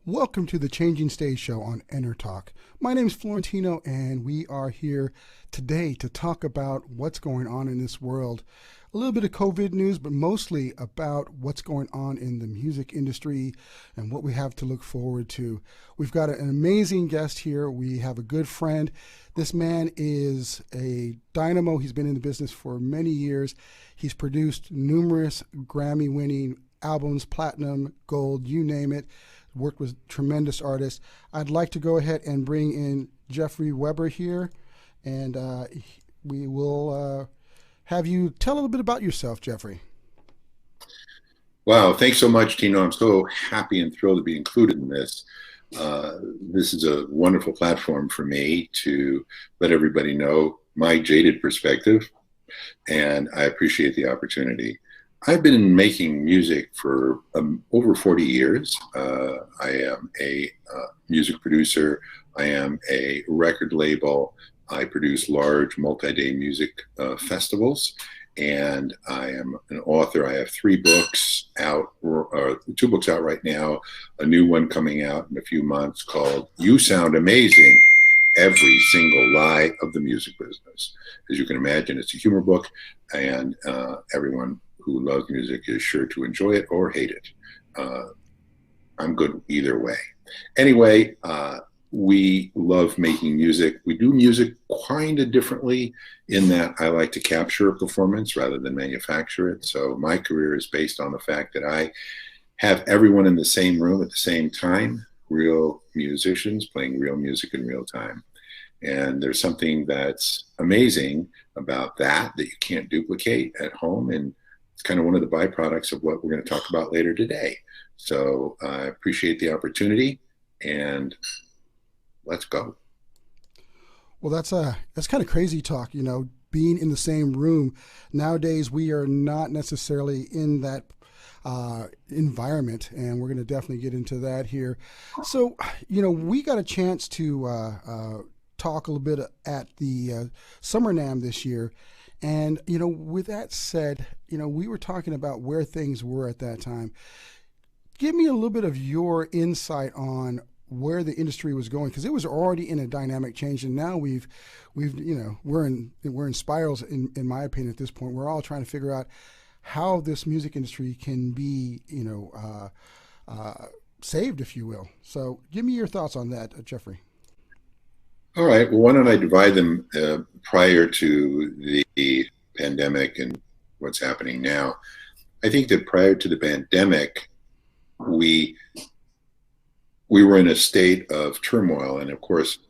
Welcome to the Changing Stage Show on EnterTalk. My name is Florentino, and we are here today to talk about what's going on in this world. A little bit of COVID news, but mostly about what's going on in the music industry and what we have to look forward to. We've got an amazing guest here. We have a good friend. This man is a dynamo. He's been in the business for many years. He's produced numerous Grammy-winning albums, platinum, gold, you name it. Worked with tremendous artists. I'd like to go ahead and bring in Jeffrey Weber here, and we will have you tell a little bit about yourself, Jeffrey. Wow, thanks so much, Tino. I'm so happy and thrilled to be included in this. This is a wonderful platform for me to let everybody know my jaded perspective, and I appreciate the opportunity. I've been making music for over 40 years. I am a music producer. I am a record label. I produce large multi-day music festivals, and I am an author. I have 3 books out, or 2 books out right now, a new one coming out in a few months called You Sound Amazing, Every Single Lie of the Music Business. As you can imagine, it's a humor book, and everyone who loves music is sure to enjoy it or hate it. I'm good either way. Anyway, we love making music. We do music kind of differently in that I like to capture a performance rather than manufacture it. So my career is based on the fact that I have everyone in the same room at the same time, real musicians playing real music in real time. And there's something that's amazing about that you can't duplicate at home. And it's kind of one of the byproducts of what we're going to talk about later today. So I appreciate the opportunity, and let's go. Well, that's kind of crazy talk, you know, being in the same room. Nowadays, we are not necessarily in that environment, and we're going to definitely get into that here. So, you know, we got a chance to talk a little bit at the Summer NAMM this year. And, you know, with that said, you know, we were talking about where things were at that time. Give me a little bit of your insight on where the industry was going, because it was already in a dynamic change, and now we've you know, we're in spirals in my opinion at this point. We're all trying to figure out how this music industry can be, you know, saved, if you will. So give me your thoughts on that, Jeffrey. All right. Well, why don't I divide them prior to the pandemic and what's happening now? I think that prior to the pandemic, we were in a state of turmoil. And of course,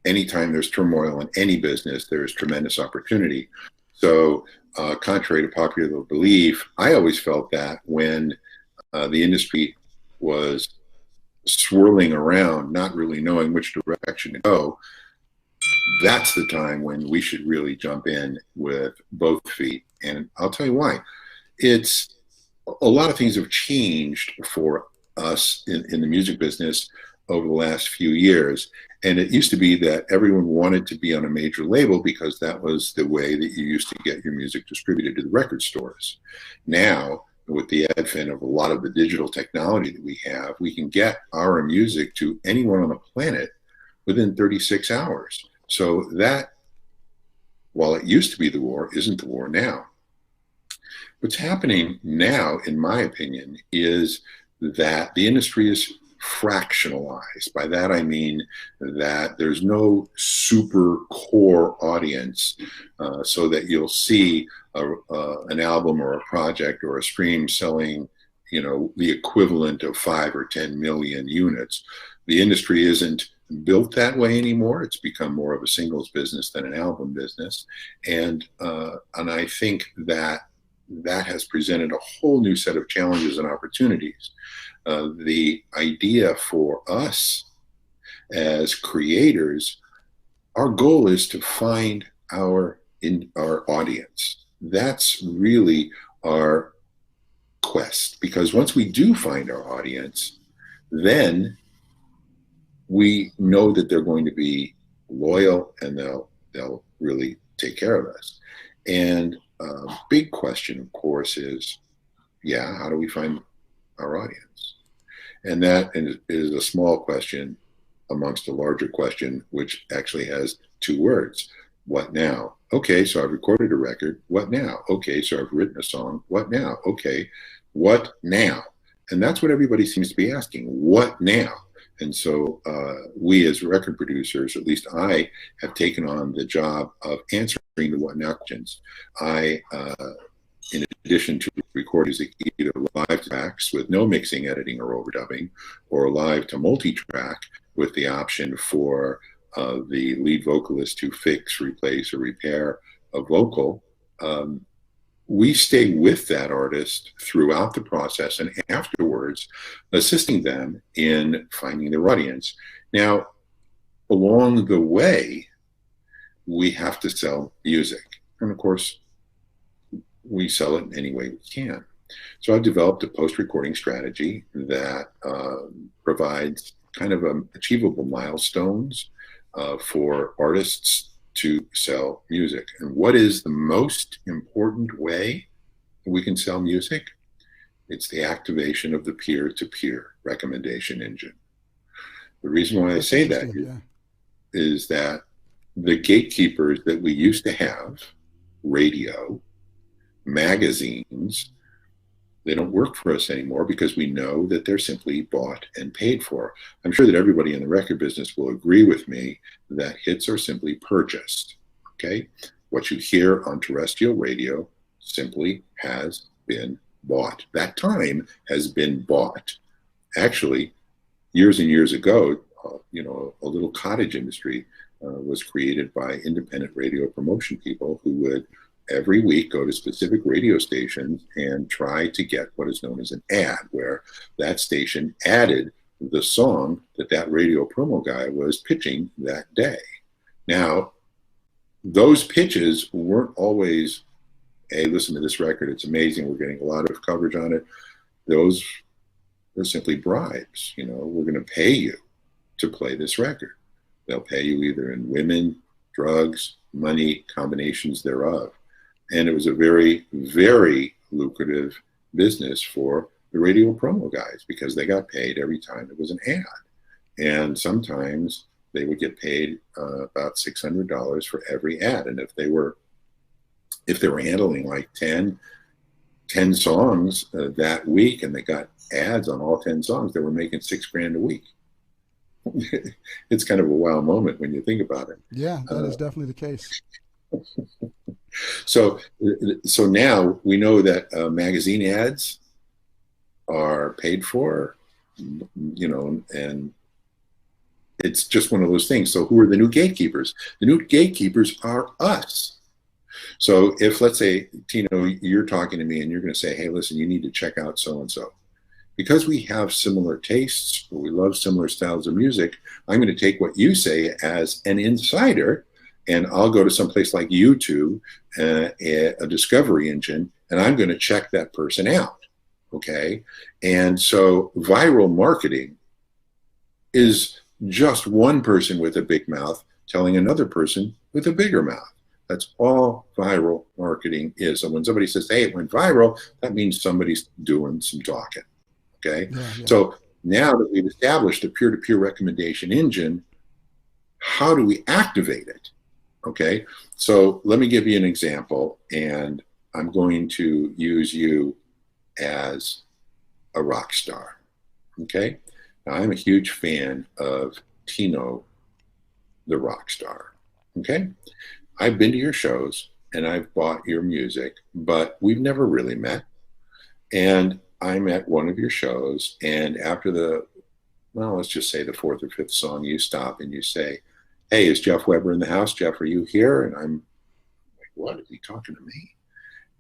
anytime there's turmoil in any business, there is tremendous opportunity. So contrary to popular belief, I always felt that when the industry was swirling around, not really knowing which direction to go, that's the time when we should really jump in with both feet. And I'll tell you why. It's a lot of things have changed for us in the music business over the last few years. And it used to be that everyone wanted to be on a major label because that was the way that you used to get your music distributed to the record stores. Now, with the advent of a lot of the digital technology that we have, we can get our music to anyone on the planet within 36 hours. So that, while it used to be the war, isn't the war now. What's happening now, in my opinion, is that the industry is fractionalized. By that I mean that there's no super core audience, so that you'll see an album or a project or a stream selling, you know, the equivalent of 5 or 10 million units. The industry isn't built that way anymore. It's become more of a singles business than an album business, and I think that has presented a whole new set of challenges and opportunities. The idea for us as creators, our goal is to find our audience. That's really our quest, because once we do find our audience, then we know that they're going to be loyal and they'll really take care of us. And big question, of course, is, how do we find our audience? And that is a small question amongst a larger question, which actually has two words. What now? Okay, so I've recorded a record. What now? Okay, so I've written a song. What now? Okay, what now? And that's what everybody seems to be asking. What now? And so we as record producers, at least I, have taken on the job of answering the what now questions. I, in addition to recording music, either live tracks with no mixing, editing, or overdubbing, or live to multi-track with the option for the lead vocalist to fix, replace, or repair a vocal, we stay with that artist throughout the process and afterwards, assisting them in finding their audience. Now, along the way, we have to sell music. And of course, we sell it in any way we can. So I've developed a post-recording strategy that provides kind of achievable milestones for artists to sell music. And what is the most important way we can sell music? It's the activation of the peer-to-peer recommendation engine. The reason why I say that is that the gatekeepers that we used to have, radio, magazines, they don't work for us anymore because we know that they're simply bought and paid for. I'm sure that everybody in the record business will agree with me that hits are simply purchased, okay? What you hear on terrestrial radio simply has been bought. That time has been bought. Actually, years and years ago, a little cottage industry was created by independent radio promotion people who would every week go to specific radio stations and try to get what is known as an ad, where that station added the song that radio promo guy was pitching that day. Now, those pitches weren't always, hey, listen to this record, it's amazing, we're getting a lot of coverage on it. Those were simply bribes. We're going to pay you to play this record. They'll pay you either in women, drugs, money, combinations thereof. And it was a very, very lucrative business for the radio promo guys because they got paid every time it was an ad. And sometimes they would get paid about $600 for every ad. And if they were handling like 10 songs that week and they got ads on all 10 songs, they were making $6,000 a week. It's kind of a wow moment when you think about it. Yeah, that is definitely the case. So now we know that magazine ads are paid for, and it's just one of those things. So who are the new gatekeepers? The new gatekeepers are us. So if, let's say, Tino, you're talking to me and you're going to say, hey, listen, you need to check out so-and-so. Because we have similar tastes, or we love similar styles of music, I'm going to take what you say as an insider, and I'll go to some place like YouTube, a discovery engine, and I'm going to check that person out, okay? And so viral marketing is just one person with a big mouth telling another person with a bigger mouth. That's all viral marketing is. So when somebody says, hey, it went viral, that means somebody's doing some talking, okay? Yeah. So now that we've established a peer-to-peer recommendation engine, how do we activate it? Okay, so let me give you an example, and I'm going to use you as a rock star. Okay, now I'm a huge fan of Tino, the rock star. Okay, I've been to your shows and I've bought your music, but we've never really met. And I'm at one of your shows, and after let's just say the fourth or fifth song, you stop and you say, hey, is Jeff Weber in the house? Jeff, are you here? And I'm like, what? Is he talking to me?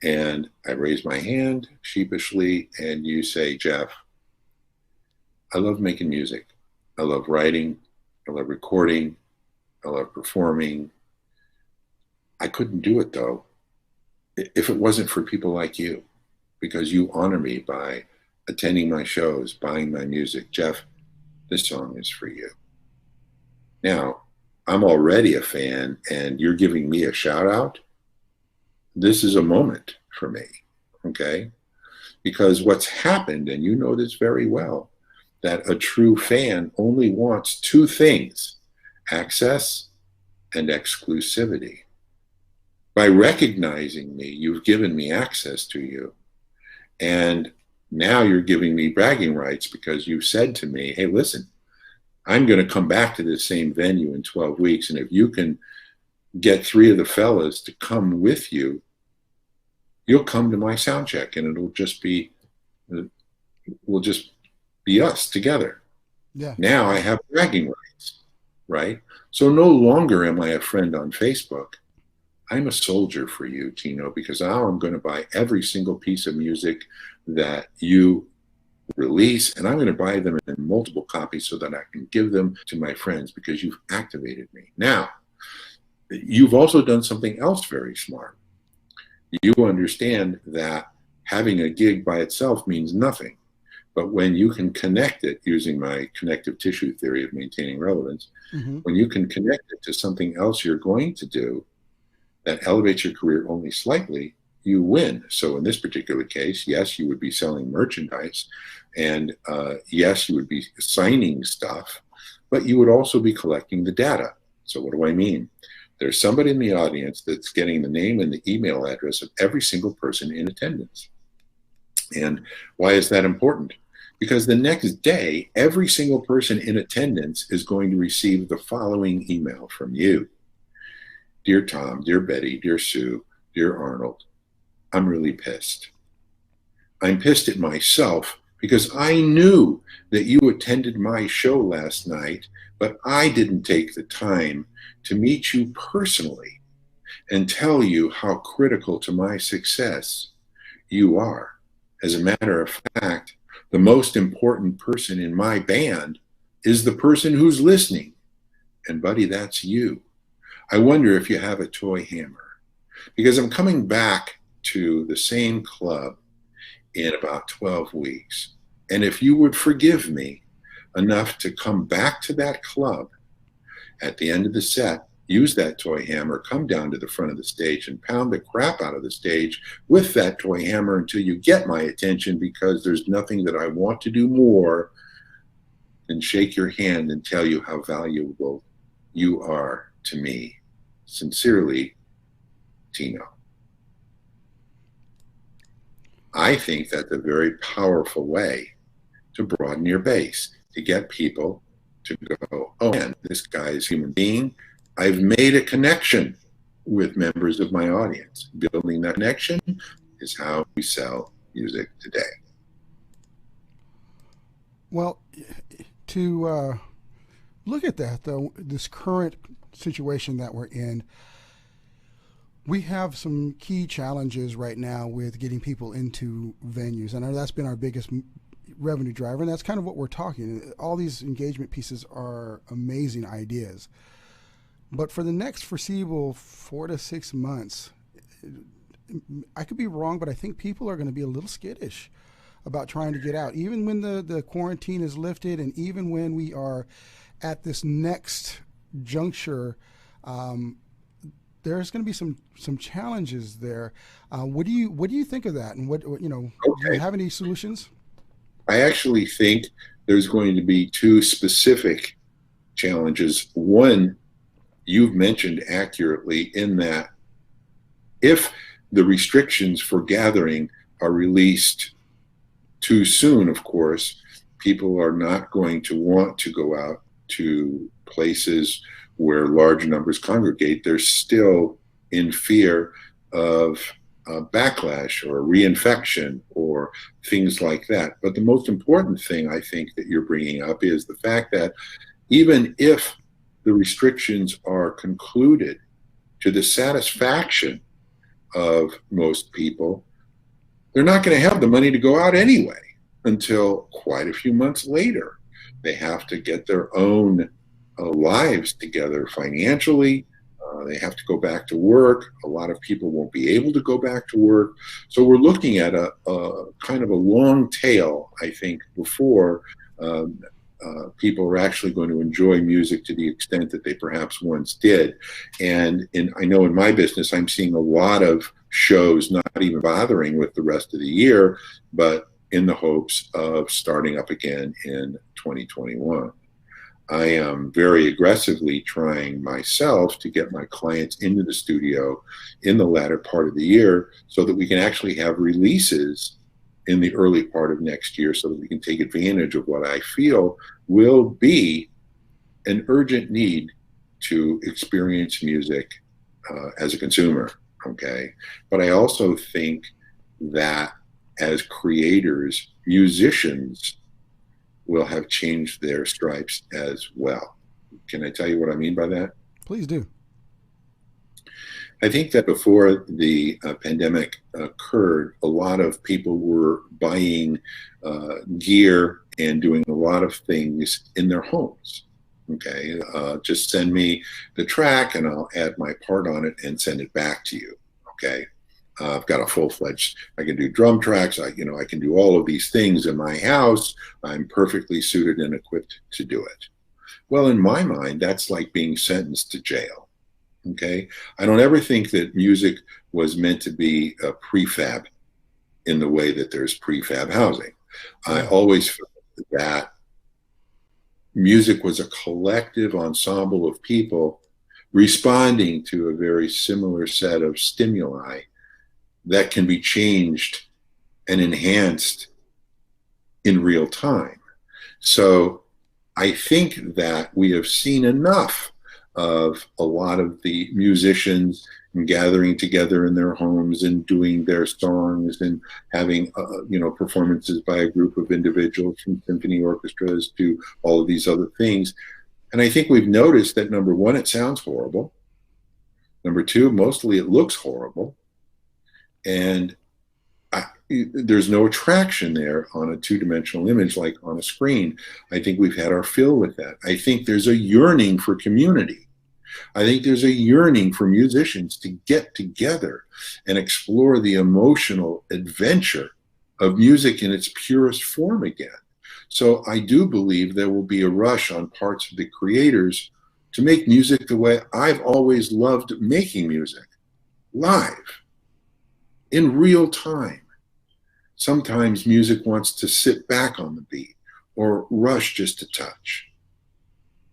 And I raise my hand sheepishly, and you say, Jeff, I love making music. I love writing, I love recording. I love performing. I couldn't do it, though, if it wasn't for people like you, because you honor me by attending my shows, buying my music. Jeff, this song is for you. Now, I'm already a fan, and you're giving me a shout out. This is a moment for me, okay? Because what's happened, and you know this very well, that a true fan only wants two things: access and exclusivity. By recognizing me, you've given me access to you. And now you're giving me bragging rights because you've said to me, hey, listen, I'm going to come back to this same venue in 12 weeks. And if you can get 3 of the fellas to come with you, you'll come to my sound check, and we'll just be us together. Yeah. Now I have bragging rights, right? So no longer am I a friend on Facebook. I'm a soldier for you, Tino, because now I'm going to buy every single piece of music that you release, and I'm going to buy them in multiple copies so that I can give them to my friends, because you've activated me. Now, you've also done something else very smart. You understand that having a gig by itself means nothing. But when you can connect it, using my connective tissue theory of maintaining relevance, when you can connect it to something else you're going to do that elevates your career only slightly, you win. So in this particular case, yes, you would be selling merchandise, and yes, you would be signing stuff, but you would also be collecting the data. So what do I mean? There's somebody in the audience that's getting the name and the email address of every single person in attendance. And why is that important? Because the next day, every single person in attendance is going to receive the following email from you. Dear Tom, dear Betty, dear Sue, dear Arnold, I'm really pissed. I'm pissed at myself because I knew that you attended my show last night, but I didn't take the time to meet you personally and tell you how critical to my success you are. As a matter of fact, the most important person in my band is the person who's listening. And buddy, that's you. I wonder if you have a toy hammer, because I'm coming back to the same club in about 12 weeks. And if you would forgive me enough to come back to that club at the end of the set, use that toy hammer, come down to the front of the stage and pound the crap out of the stage with that toy hammer until you get my attention, because there's nothing that I want to do more than shake your hand and tell you how valuable you are to me. Sincerely, Tino. I think that's a very powerful way to broaden your base, to get people to go, oh man, this guy is a human being. I've made a connection with members of my audience. Building that connection is how we sell music today. Well, to look at that, though, this current situation that we're in, we have some key challenges right now with getting people into venues. I know that's been our biggest revenue driver, and that's kind of what we're talking. All these engagement pieces are amazing ideas. But for the next foreseeable 4 to 6 months, I could be wrong, but I think people are going to be a little skittish about trying to get out. Even when the quarantine is lifted, and even when we are at this next juncture, there's going to be some challenges there. What do you think of that? And what do you have any solutions? I actually think there's going to be 2 specific challenges. One, you've mentioned accurately, in that if the restrictions for gathering are released too soon, of course, people are not going to want to go out to places where large numbers congregate. They're still in fear of backlash or reinfection or things like that. But the most important thing I think that you're bringing up is the fact that even if the restrictions are concluded to the satisfaction of most people, they're not going to have the money to go out anyway until quite a few months later. They have to get their own lives together financially. They have to go back to work. A lot of people won't be able to go back to work. So we're looking at a kind of a long tail, I think, before um, people are actually going to enjoy music to the extent that they perhaps once did. And I know in my business, I'm seeing a lot of shows not even bothering with the rest of the year, but in the hopes of starting up again in 2021. I am very aggressively trying myself to get my clients into the studio in the latter part of the year so that we can actually have releases in the early part of next year so that we can take advantage of what I feel will be an urgent need to experience music as a consumer. Okay. But I also think that as creators, musicians will have changed their stripes as well. Can I tell you what I mean by that? Please do. I think that before the pandemic occurred, a lot of people were buying gear and doing a lot of things in their homes. Okay, just send me the track and I'll add my part on it and send it back to you. Okay, I've got a full-fledged, I can do drum tracks. I can do all of these things in my house. I'm perfectly suited and equipped to do it. Well, in my mind, that's like being sentenced to jail. Okay. I don't ever think that music was meant to be a prefab in the way that there's prefab housing. I always felt that music was a collective ensemble of people responding to a very similar set of stimuli that can be changed and enhanced in real time. So I think that we have seen enough of a lot of the musicians gathering together in their homes and doing their songs and having performances by a group of individuals, from symphony orchestras to all of these other things. And I think we've noticed that, number one, it sounds horrible. Number two, mostly it looks horrible. And there's no attraction there on a two-dimensional image like on a screen. I think we've had our fill with that. I think there's a yearning for community. I think there's a yearning for musicians to get together and explore the emotional adventure of music in its purest form again. So I do believe there will be a rush on parts of the creators to make music the way I've always loved making music, live, in real time. Sometimes music wants to sit back on the beat or rush just a touch.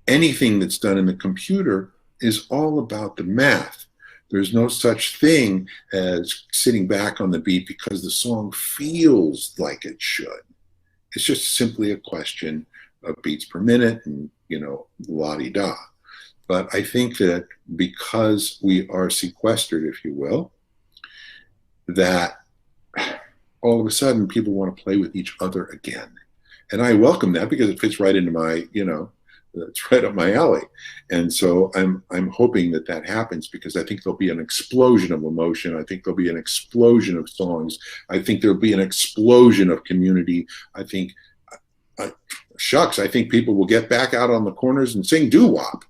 Anything that's done in the computer is all about the math. There's no such thing as sitting back on the beat because the song feels like it should. It's just simply a question of beats per minute and, la-di-da. But I think that because we are sequestered, if you will, that all of a sudden people want to play with each other again. And I welcome that because it fits right into my, it's right up my alley. And so I'm hoping that happens because I think there'll be an explosion of emotion. I think there'll be an explosion of songs. I think there'll be an explosion of community. I think, I think people will get back out on the corners and sing doo-wop.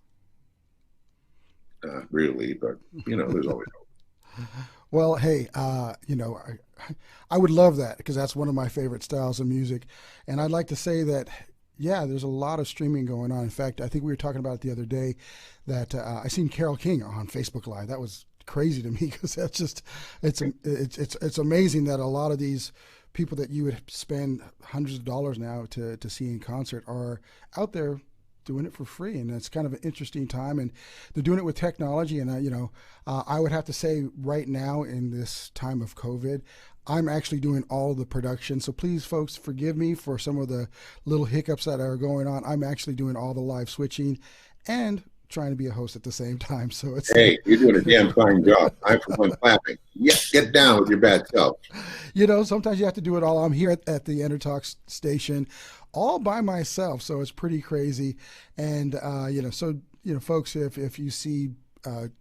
Really, but, there's always hope. Well, hey, I would love that because that's one of my favorite styles of music. And I'd like to say that, yeah, there's a lot of streaming going on. In fact, I think we were talking about it the other day that I seen Carole King on Facebook Live. That was crazy to me because that's just, it's amazing that a lot of these people that you would spend hundreds of dollars now to see in concert are out there doing it for free, and it's kind of an interesting time, and they're doing it with technology. And I would have to say right now in this time of COVID, I'm actually doing all the production. So please, folks, forgive me for some of the little hiccups that are going on. I'm actually doing all the live switching and trying to be a host at the same time. So it's you're doing a damn fine job. I'm for one clapping. Yeah, get down with your bad self. Sometimes you have to do it all. I'm here at the EnterTalk station all by myself, so it's pretty crazy. And folks, if you see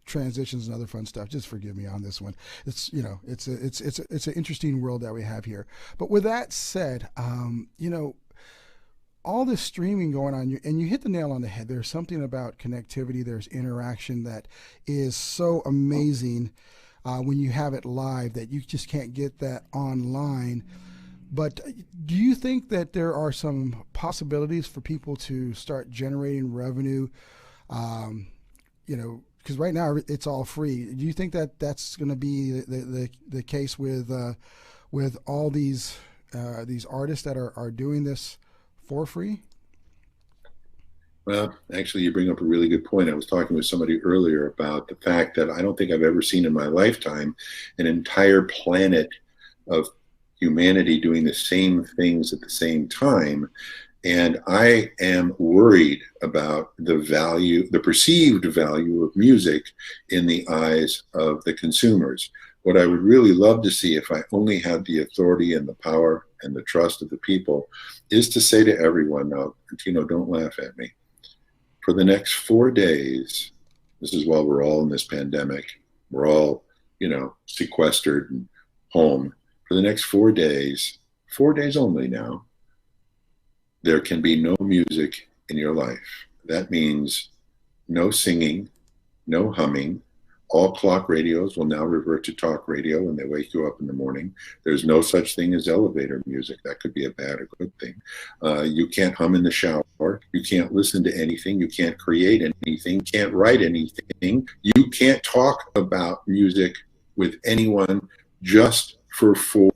transitions and other fun stuff, just forgive me on this one. It's it's an interesting world that we have here. But with that said, all this streaming going on, and you hit the nail on the head. There's something about connectivity, there's interaction that is so amazing when you have it live that you just can't get that online. But do you think that there are some possibilities for people to start generating revenue? Um, because right now it's all free. Do you think that that's going to be the case with all these artists that are doing this for free? Well, actually, you bring up a really good point. I was talking with somebody earlier about the fact that I don't think I've ever seen in my lifetime an entire planet of humanity doing the same things at the same time. And I am worried about the value, the perceived value of music in the eyes of the consumers. What I would really love to see, if I only had the authority and the power and the trust of the people, is to say to everyone, now, Tino, don't laugh at me. For the next 4 days, this is while we're all in this pandemic, we're all, sequestered and home. For the next 4 days only now, there can be no music in your life. That means no singing, no humming. All clock radios will now revert to talk radio when they wake you up in the morning. There's no such thing as elevator music. That could be a bad or good thing. You can't hum in the shower. You can't listen to anything. You can't create anything. You can't write anything. You can't talk about music with anyone just for 4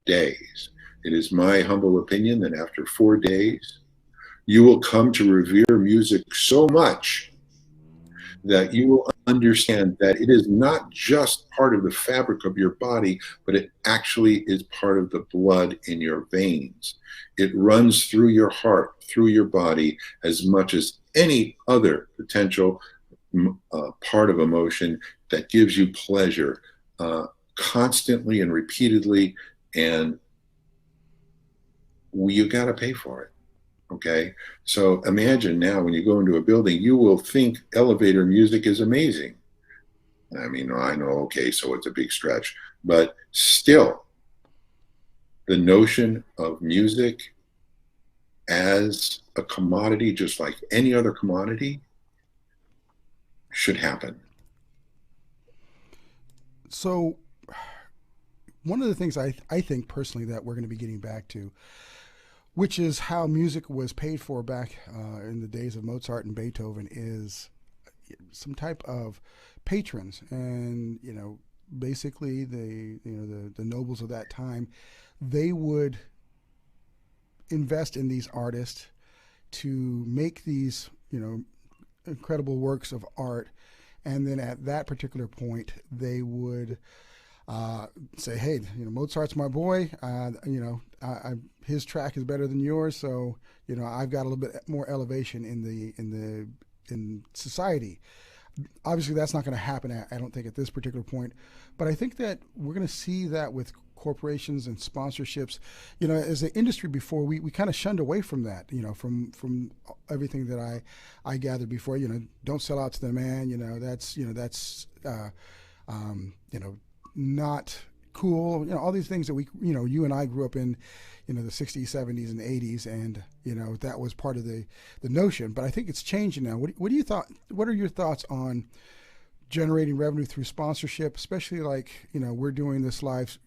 days. It is my humble opinion that after 4 days, you will come to revere music so much that you will understand that it is not just part of the fabric of your body, but it actually is part of the blood in your veins. It runs through your heart, through your body, as much as any other potential part of emotion that gives you pleasure constantly and repeatedly, and you got to pay for it. Okay, so imagine now when you go into a building, you will think elevator music is amazing. I mean, I know, okay, so it's a big stretch, but still, the notion of music as a commodity, just like any other commodity, should happen. So, one of the things I think personally that we're going to be getting back to, which is how music was paid for back in the days of Mozart and Beethoven, is some type of patrons, and basically the nobles of that time, they would invest in these artists to make these incredible works of art, and then at that particular point they would say, hey, Mozart's my boy. His track is better than yours, so I've got a little bit more elevation in society. Obviously, that's not going to happen. I don't think at this particular point, but I think that we're going to see that with corporations and sponsorships. As an industry before, we kind of shunned away from that. From everything that I gathered before. Don't sell out to the man. That's not cool. All these things that you and I grew up in, the 60s, 70s, and 80s, and that was part of the notion. But I think it's changing now. What do you thought? What are your thoughts on generating revenue through sponsorship, especially like we're doing this live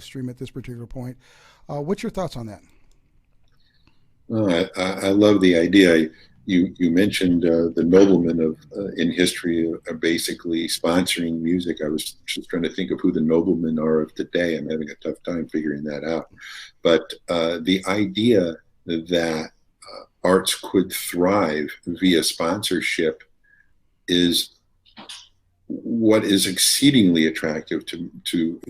stream at this particular point? What's your thoughts on that? I love the idea. You mentioned the noblemen of in history are basically sponsoring music. I was just trying to think of who the noblemen are of today. I'm having a tough time figuring that out. But the idea that arts could thrive via sponsorship is what is exceedingly attractive to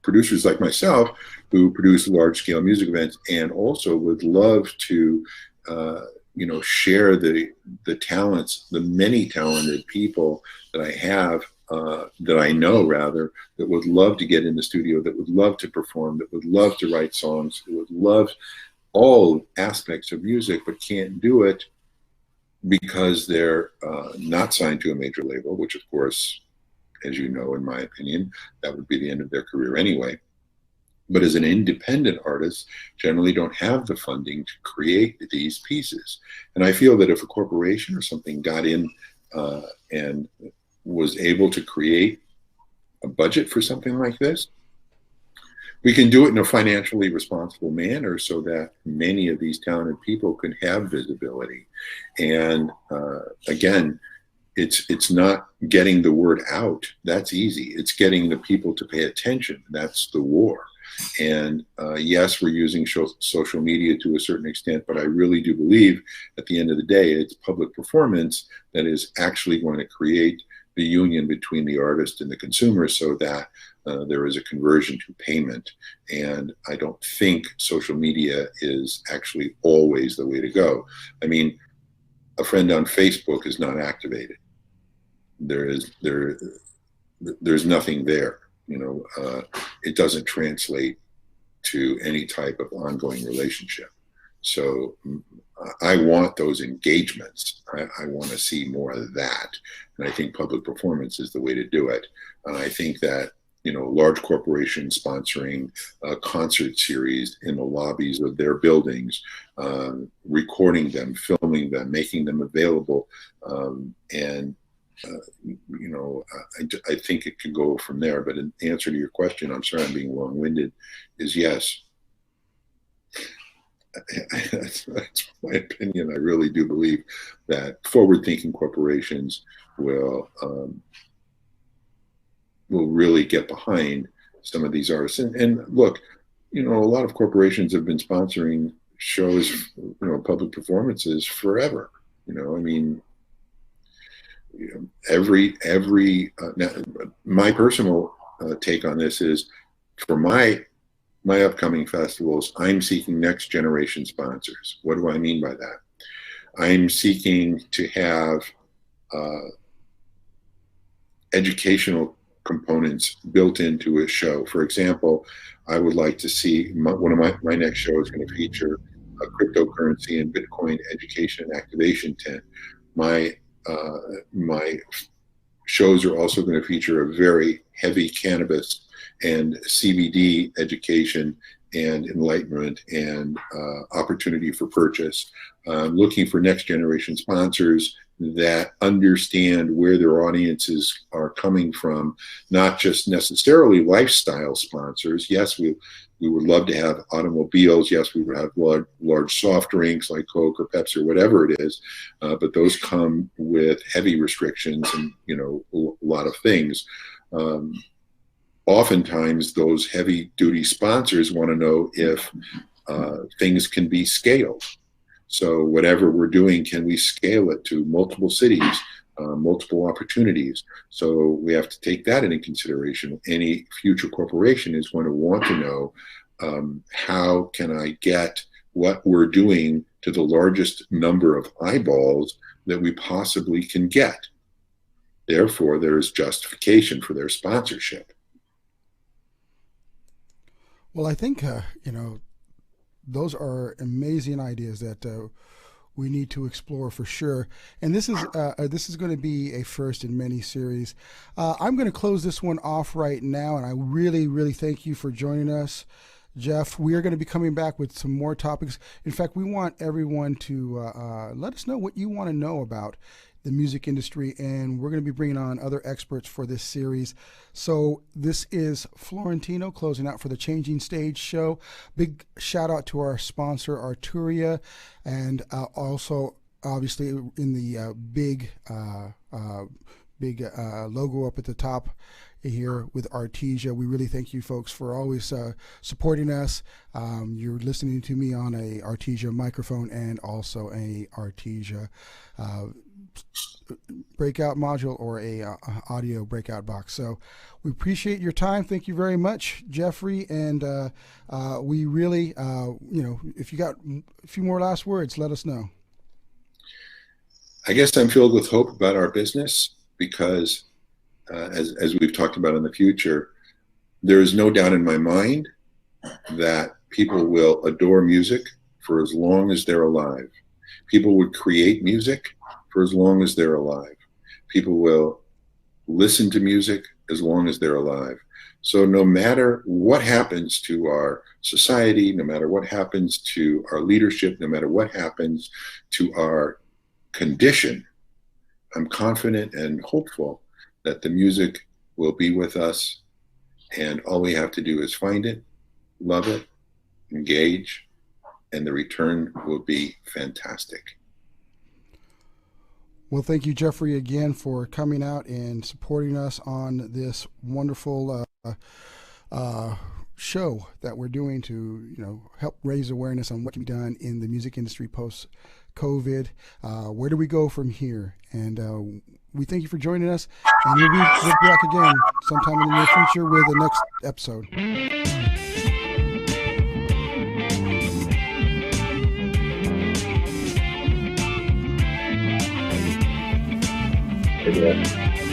producers like myself who produce large scale music events, and also would love to share the talents, the many talented people that I have, that I know rather, that would love to get in the studio, that would love to perform, that would love to write songs, that would love all aspects of music, but can't do it because they're not signed to a major label, which of course, as you know, in my opinion, that would be the end of their career anyway. but as an independent artist, generally don't have the funding to create these pieces. And I feel that if a corporation or something got in and was able to create a budget for something like this, we can do it in a financially responsible manner so that many of these talented people can have visibility. And again, it's not getting the word out. That's easy. It's getting the people to pay attention. That's the war. And yes, we're using social media to a certain extent, but I really do believe at the end of the day, it's public performance that is actually going to create the union between the artist and the consumer so that there is a conversion to payment. And I don't think social media is actually always the way to go. I mean, a friend on Facebook is not activated. There's nothing there. You know, it doesn't translate to any type of ongoing relationship. So I want those engagements. I want to see more of that. And I think public performance is the way to do it. And I think that, you know, large corporations sponsoring a concert series in the lobbies of their buildings, recording them, filming them, making them available, and you know, I think it can go from there. But in answer to your question, I'm sorry I'm being long-winded, is yes. That's my opinion. I really do believe that forward-thinking corporations will really get behind some of these artists. And look, you know, a lot of corporations have been sponsoring shows, you know, public performances forever. You know, I mean, you know, now, my personal take on this is, for my upcoming festivals, I'm seeking next generation sponsors. What do I mean by that? I'm seeking to have educational components built into a show. For example, I would like to see one of my next show is going to feature a cryptocurrency and Bitcoin education and activation tent. My shows are also going to feature a very heavy cannabis and CBD education and enlightenment and opportunity for purchase. Looking for next generation sponsors that understand where their audiences are coming from, not just necessarily lifestyle sponsors. Yes, we would love to have automobiles. Yes, we would have large soft drinks like Coke or Pepsi or whatever it is, but those come with heavy restrictions and, you know, a lot of things. Oftentimes, those heavy-duty sponsors want to know if things can be scaled. So whatever we're doing, can we scale it to multiple cities, multiple opportunities? So we have to take that into consideration. Any future corporation is going to want to know, how can I get what we're doing to the largest number of eyeballs that we possibly can get? Therefore, there is justification for their sponsorship. Well, I think, you know, those are amazing ideas that we need to explore for sure. And this is going to be a first in many series. I'm going to close this one off right now, and I really, really thank you for joining us, Jeff. We are going to be coming back with some more topics. In fact, we want everyone to let us know what you want to know about the music industry, and we're going to be bringing on other experts for this series. So this is Florentino closing out for the Changing Stage show. Big shout out to our sponsor, Artesia, and also obviously in the big logo up at the top here with Artesia. We really thank you folks for always supporting us. You're listening to me on a Artesia microphone and also a Artesia breakout module or a audio breakout box. So we appreciate your time. Thank you very much, Jeffrey. And we really, you know, if you got a few more last words, let us know. I guess I'm filled with hope about our business because, as we've talked about in the future, there is no doubt in my mind that people will adore music for as long as they're alive. People would create music for as long as they're alive. People will listen to music as long as they're alive. So no matter what happens to our society, no matter what happens to our leadership, no matter what happens to our condition, I'm confident and hopeful that the music will be with us, and all we have to do is find it, love it, engage, and the return will be fantastic. Well, thank you, Jeffrey, again for coming out and supporting us on this wonderful show that we're doing to, help raise awareness on what can be done in the music industry post-COVID. Where do we go from here? And we thank you for joining us, and we'll be back again sometime in the near future with the next episode. Yeah.